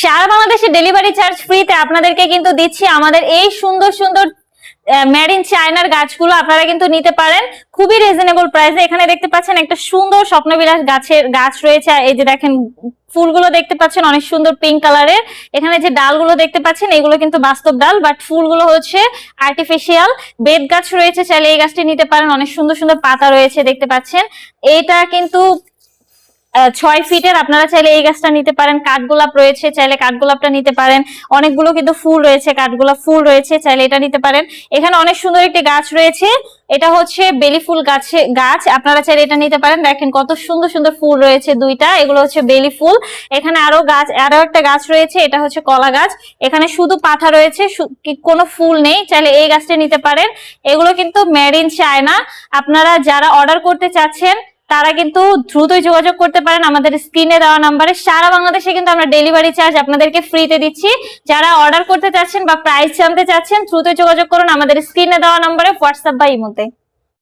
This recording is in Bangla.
সারা বাংলাদেশে ডেলিভারি চার্জ ফ্রিতে আপনাদেরকে কিন্তু দিচ্ছি আমাদের এই সুন্দর সুন্দর মেড ইন চায়নার গাছগুলো আপনারা কিন্তু নিতে পারেন খুবই রিজনেবল প্রাইসে। এখানে দেখতে পাচ্ছেন একটা সুন্দর স্বপ্নবিলাস গাছ রয়েছে। এই যে দেখেন ফুলগুলো দেখতে পাচ্ছেন অনেক সুন্দর পিঙ্ক কালারের। এখানে যে ডালগুলো দেখতে পাচ্ছেন এগুলো কিন্তু বাস্তব ডাল, বাট ফুলগুলো হচ্ছে আর্টিফিশিয়াল। বেত গাছ রয়েছে, চাইলে এই গাছটি নিতে পারেন, অনেক সুন্দর সুন্দর পাতা রয়েছে দেখতে পাচ্ছেন। এটা কিন্তু 6 ফিটের, আপনারা চাইলে এই গাছটা নিতে পারেন। কাঠগোলাপ রয়েছে, চাইলে কাঠগোলাপটা নিতে পারেন। অনেকগুলো কিন্তু ফুল রয়েছে, কাঠগোলাপ ফুল রয়েছে, চাইলে এটা নিতে পারেন। এখানে অনেক সুন্দর একটি গাছ রয়েছে, এটা হচ্ছে বেলি ফুল গাছ, আপনারা চাইলে এটা নিতে পারেন। দেখেন কত সুন্দর সুন্দর ফুল রয়েছে দুইটা, এগুলো হচ্ছে বেলি ফুল। এখানে আরো একটা গাছ রয়েছে, এটা হচ্ছে কলা গাছ। এখানে শুধু পাতা রয়েছে, কোনো ফুল নেই, চাইলে এই গাছটা নিতে পারেন। এগুলো কিন্তু মেড ইন চায়না। আপনারা যারা অর্ডার করতে চাচ্ছেন তারা কিন্তু দ্রুতই যোগাযোগ করতে পারেন আমাদের স্ক্রিনে দেওয়া নাম্বারে। সারা বাংলাদেশে কিন্তু আমরা ডেলিভারি চার্জ আপনাদেরকে ফ্রিতে দিচ্ছি। যারা অর্ডার করতে চাচ্ছেন বা প্রাইস জানতে চাচ্ছেন দ্রুতই যোগাযোগ করুন আমাদের স্ক্রিনে দেওয়া নাম্বারে, হোয়াটসঅ্যাপ বা ইমোতে।